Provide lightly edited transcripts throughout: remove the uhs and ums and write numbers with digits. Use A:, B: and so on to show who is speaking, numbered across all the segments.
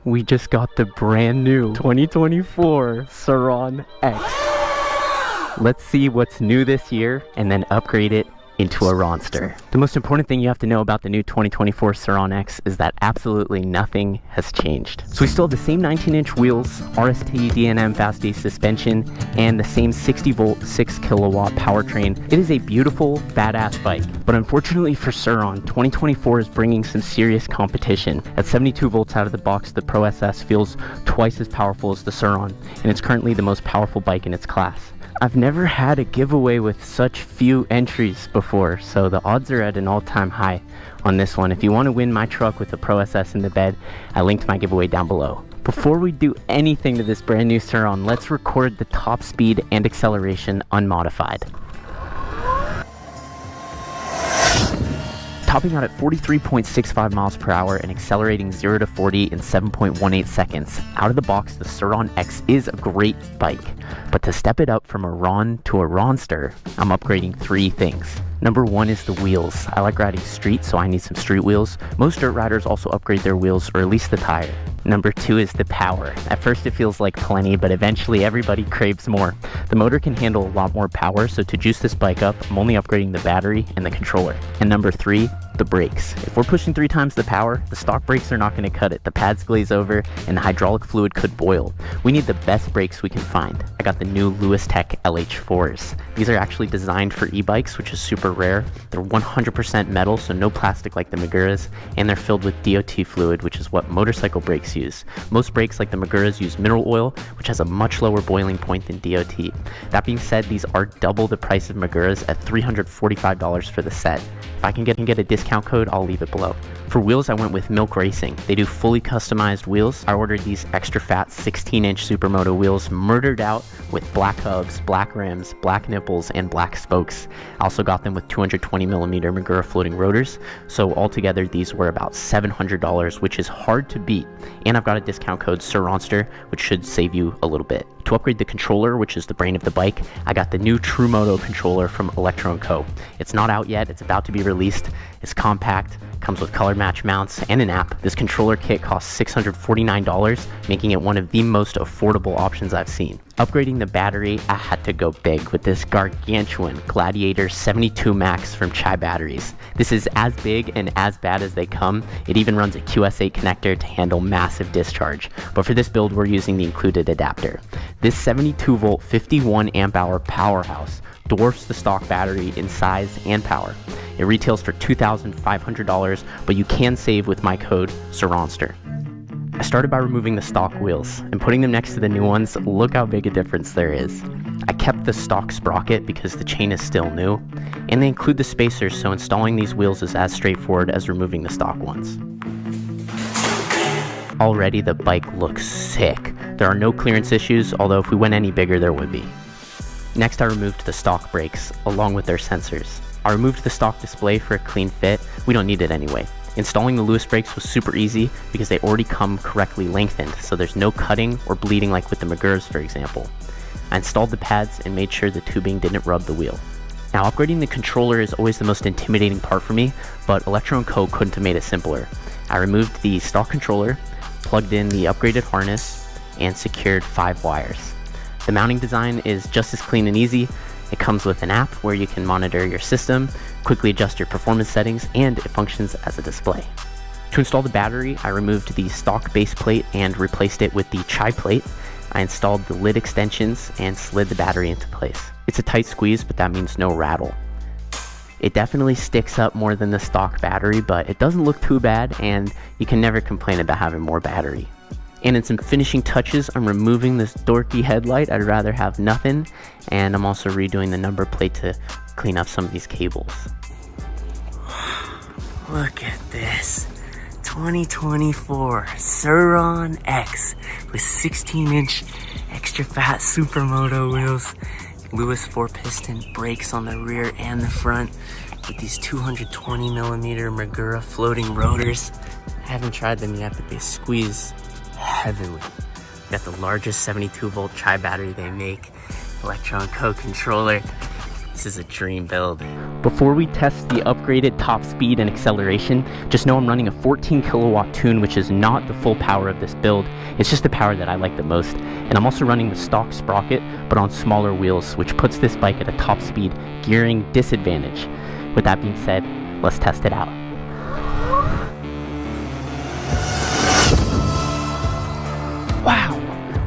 A: We just got the brand new 2024 Surron X. Let's see what's new this year and then upgrade it into a Ronster. The most important thing you have to know about the new 2024 Surron X is that absolutely nothing has changed. So we still have the same 19-inch wheels, RST D&M fast AC suspension, and the same 60-volt, 6-kilowatt powertrain. It is a beautiful, badass bike. But unfortunately for Surron, 2024 is bringing some serious competition. At 72 volts out of the box, the Pro SS feels twice as powerful as the Surron, and it's currently the most powerful bike in its class. I've never had a giveaway with such few entries before, so the odds are at an all-time high on this one. If you want to win my truck with a Pro SS in the bed, I linked my giveaway down below. Before we do anything to this brand new Surron, let's record the top speed and acceleration unmodified. Topping out at 43.65 miles per hour and accelerating 0 to 40 in 7.18 seconds. Out of the box, the Surron X is a great bike, but to step it up from a Ron to a Ronster, I'm upgrading 3 things. Number 1 is the wheels. I like riding street, so I need some street wheels. Most dirt riders also upgrade their wheels, or at least the tire. Number 2 is the power. At first it feels like plenty, but eventually everybody craves more. The motor can handle a lot more power, so to juice this bike up, I'm only upgrading the battery and the controller. And number 3, the brakes. If we're pushing 3 times the power, the stock brakes are not going to cut it. The pads glaze over and the hydraulic fluid could boil. We need the best brakes we can find. I got the new Lewis Tech LH4s. These are actually designed for e-bikes, which is super rare. They're 100% metal, so no plastic like the Maguras, and they're filled with DOT fluid, which is what motorcycle brakes use. Most brakes like the Maguras use mineral oil, which has a much lower boiling point than DOT. That being said, these are double the price of Maguras at $345 for the set. If I can get a discount code, I'll leave it below. For wheels, I went with Milk Racing. They do fully customized wheels. I ordered these extra fat 16-inch Supermoto wheels, murdered out with black hubs, black rims, black nipples, and black spokes. I also got them with 220mm Magura floating rotors, so altogether these were about $700, which is hard to beat. And I've got a discount code Sur Ronster, which should save you a little bit. To upgrade the controller, which is the brain of the bike, I got the new TrueMoto controller from Electro & Co. It's not out yet, it's about to be released. It's compact, comes with color match mounts and an app. This controller kit costs $649, making it one of the most affordable options I've seen. Upgrading the battery, I had to go big with this gargantuan Gladiator 72 Max from Chai Batteries. This is as big and as bad as they come. It even runs a QS8 connector to handle massive discharge. But for this build, we're using the included adapter. This 72 volt 51 amp hour powerhouse dwarfs the stock battery in size and power. It retails for $2,500, but you can save with my code SurRonster. I started by removing the stock wheels and putting them next to the new ones. Look how big a difference there is. I kept the stock sprocket because the chain is still new, and they include the spacers, so installing these wheels is as straightforward as removing the stock ones. Already the bike looks sick. There are no clearance issues, although if we went any bigger there would be. Next I removed the stock brakes, along with their sensors. I removed the stock display for a clean fit. We don't need it anyway. Installing the Lewis brakes was super easy because they already come correctly lengthened, so there's no cutting or bleeding like with the Maguras, for example. I installed the pads and made sure the tubing didn't rub the wheel. Now upgrading the controller is always the most intimidating part for me, but Electro & Co couldn't have made it simpler. I removed the stock controller, plugged in the upgraded harness, and secured 5 wires. The mounting design is just as clean and easy. It comes with an app where you can monitor your system, quickly adjust your performance settings, and it functions as a display. To install the battery, I removed the stock base plate and replaced it with the Chai plate. I installed the lid extensions and slid the battery into place. It's a tight squeeze, but that means no rattle. It definitely sticks up more than the stock battery, but it doesn't look too bad, and you can never complain about having more battery. And in some finishing touches, I'm removing this dorky headlight. I'd rather have nothing. And I'm also redoing the number plate to clean up some of these cables. Look at this. 2024 Surron X with 16-inch extra fat Supermoto wheels. Lewis 4-piston brakes on the rear and the front with these 220mm Magura floating rotors. I haven't tried them yet, but they squeeze heavenly. Got the largest 72 volt Chai battery they make, Electro & Co controller, This is a dream build. Before we test the upgraded top speed and acceleration, just know I'm running a 14 kilowatt tune, which is not the full power of this build. It's just the power that I like the most. And I'm also running the stock sprocket, but on smaller wheels, which puts this bike at a top speed gearing disadvantage. With that being said, let's test it out. Wow,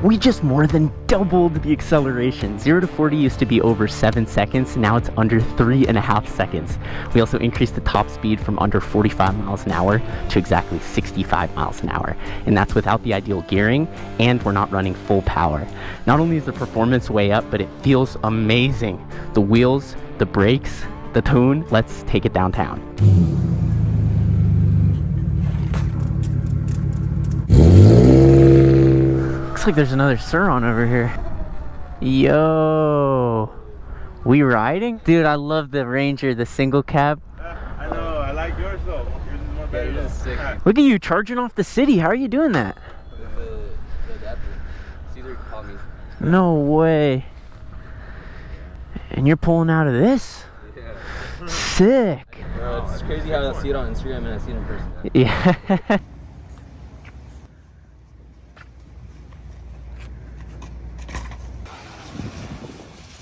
A: we just more than doubled the acceleration. 0 to 40 used to be over 7 seconds, now it's under 3.5 seconds. We also increased the top speed from under 45 miles an hour to exactly 65 miles an hour. And that's without the ideal gearing, and we're not running full power. Not only is the performance way up, but it feels amazing. The wheels, the brakes, the tune. Let's take it downtown. Looks like there's another Surron over here. Yo, we riding? Dude, I love the Ranger, the single cab.
B: I know, I like yours though. Yours is more better. Yours is sick.
A: Look at you charging off the city. How are you doing that?
C: The adapter. Caesar called me.
A: No way. And you're pulling out of this?
C: Yeah.
A: Sick.
C: Bro, it's crazy how I see it on Instagram and I see it in person.
A: Yeah.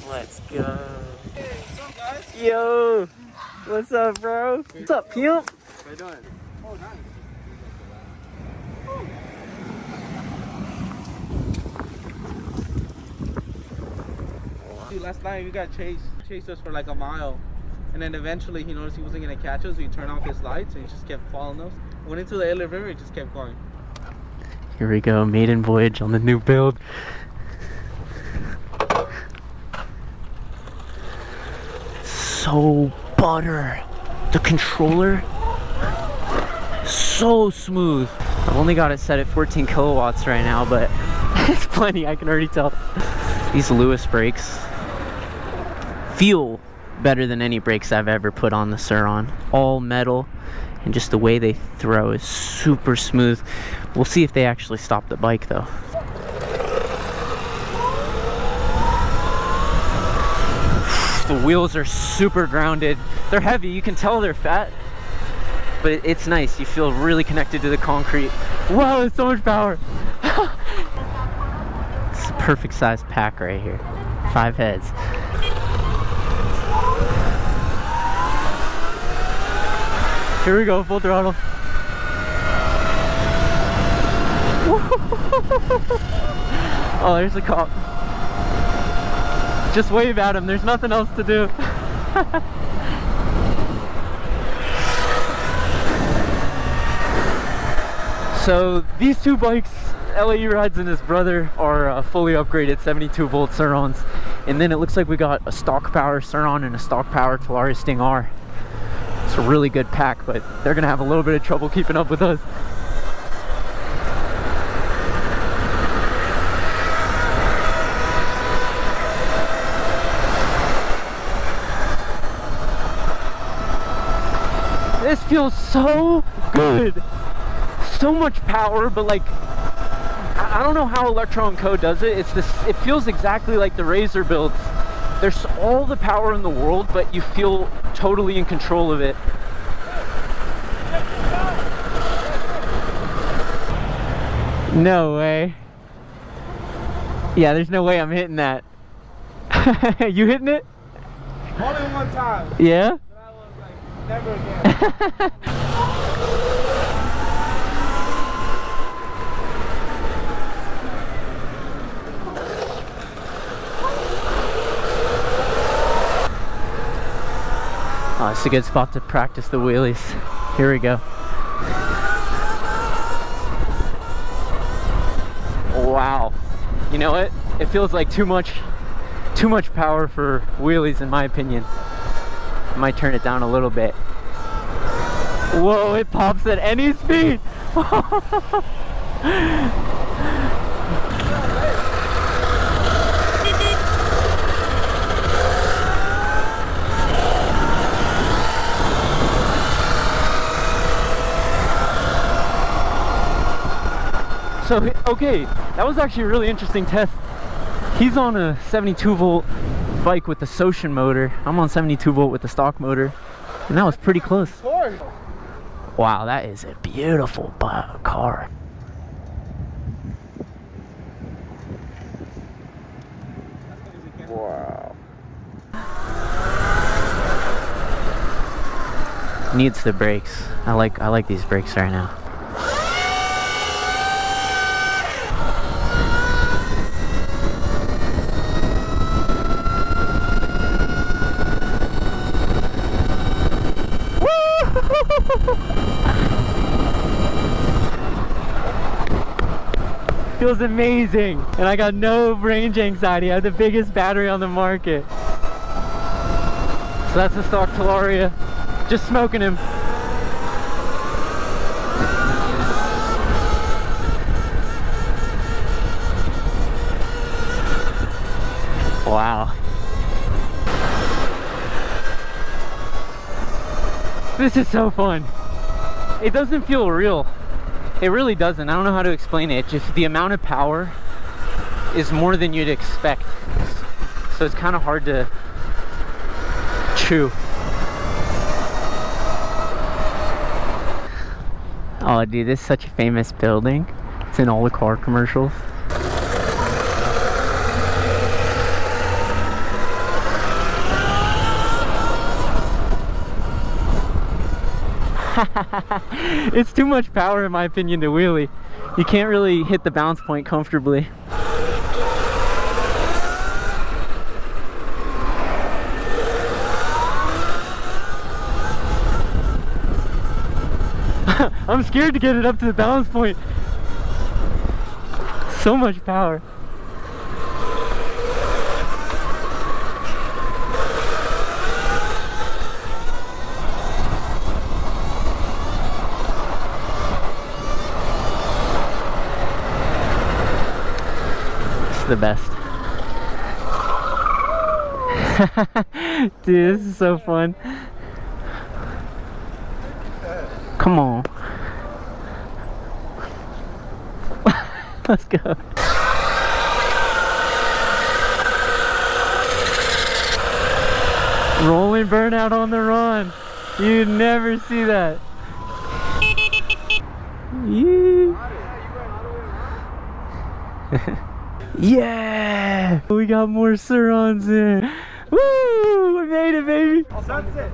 A: Let's go.
B: Hey, what's up, guys?
A: Yo, what's up, bro? What's up, pimp?
C: How you doing?
B: Oh, nice. Dude, last night we got chased us for like a mile, and then eventually he noticed he wasn't gonna catch us, so he turned off his lights and he just kept following us. Went into the LA River, it just kept going.
A: Here we go, maiden voyage on the new build. So butter. The controller, so smooth. I've only got it set at 14 kilowatts right now, but it's plenty, I can already tell. These Lewis brakes feel better than any brakes I've ever put on the Surron. All metal, and just the way they throw is super smooth. We'll see if they actually stop the bike though. The wheels are super grounded. They're heavy, you can tell they're fat, but it's nice. You feel really connected to the concrete. Wow, there's so much power. It's a perfect size pack right here. 5 heads. Here we go, full throttle. Oh, there's a cop. Just wave at him, there's nothing else to do. So these two bikes, LAE Rides and his brother, are fully upgraded 72 volt Surrons. And then it looks like we got a stock power Surron and a stock power Talaria Sting R. It's a really good pack, but they're gonna have a little bit of trouble keeping up with us. This feels so good. So much power, but like, I don't know how Electron Co does it. It feels exactly like the Razor builds. There's all the power in the world, but you feel totally in control of it. No way. Yeah, there's no way I'm hitting that. You hitting it?
B: Only one time.
A: Yeah?
B: But I was like, never again.
A: Oh, it's a good spot to practice the wheelies. Here we go. Wow. You know what? It feels like too much power for wheelies in my opinion. I might turn it down a little bit. Whoa, it pops at any speed. So, okay, that was actually a really interesting test. He's on a 72 volt bike with the Surron motor. I'm on 72 volt with the stock motor, and that was pretty close. Wow, that is a beautiful car. Wow. Needs the brakes. I like these brakes right now. Feels amazing, and I got no range anxiety. I have the biggest battery on the market. So that's the stock Talaria, just smoking him. Wow. This is so fun. It doesn't feel real. It really doesn't. I don't know how to explain it. Just the amount of power is more than you'd expect. So it's kind of hard to chew. Oh dude, this is such a famous building. It's in all the car commercials. It's too much power in my opinion to wheelie. You can't really hit the bounce point comfortably. I'm scared to get it up to the balance point. So much power. The best. Dude, this is so fun. Come on. Let's go. Rolling burnout on the run. You'd never see that. Yeah! We got more Surrons in. Woo! We made it, baby!
B: Sunset.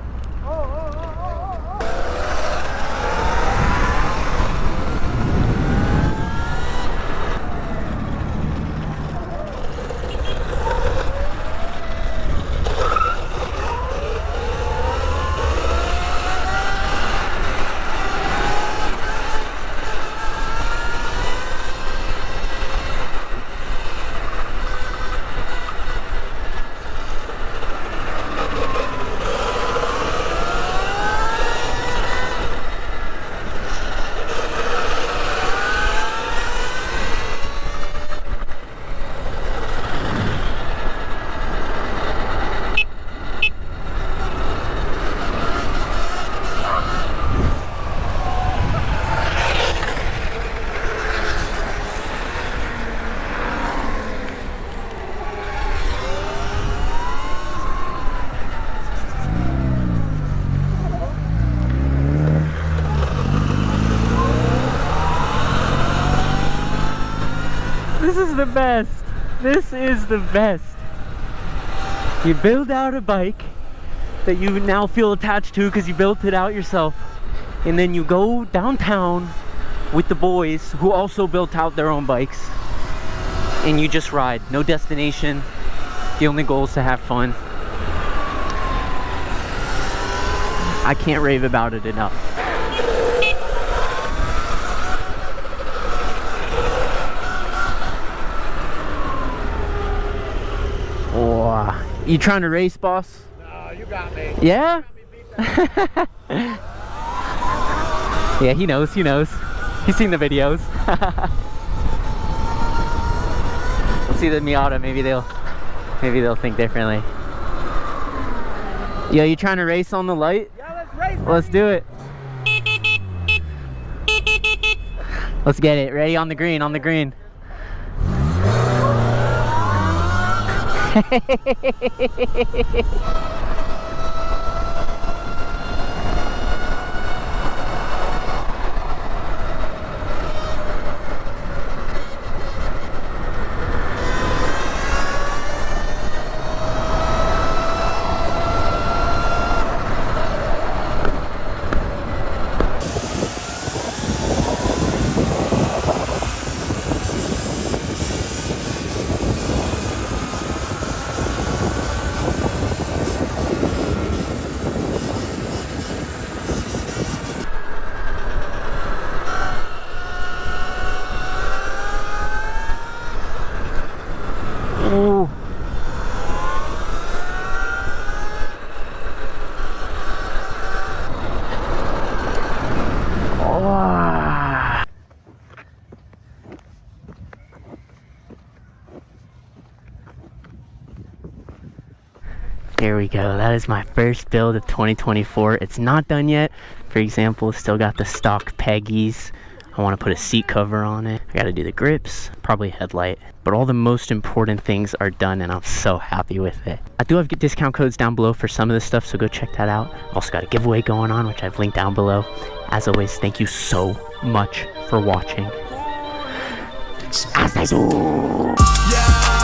A: This is the best. This is the best. You build out a bike that you now feel attached to because you built it out yourself, and then you go downtown with the boys who also built out their own bikes, and you just ride. No destination. The only goal is to have fun. I can't rave about it enough. Oh, you trying to race, boss?
B: No, you got me.
A: Yeah? Yeah, he knows, he knows. He's seen the videos. Let's see the Miata, maybe they'll think differently. Yeah, you trying to race on the light?
B: Yeah, let's race.
A: Let's do it. Let's get it. Ready on the green, on the green. Ooh. Oh. There we go. That is my first build of 2024. It's not done yet. For example, still got the stock peggies. I want to put a seat cover on it. I got to do the grips, probably a headlight. But all the most important things are done and I'm so happy with it. I do have discount codes down below for some of this stuff, so go check that out. Also got a giveaway going on, which I've linked down below. As always, thank you so much for watching. Hasta luego.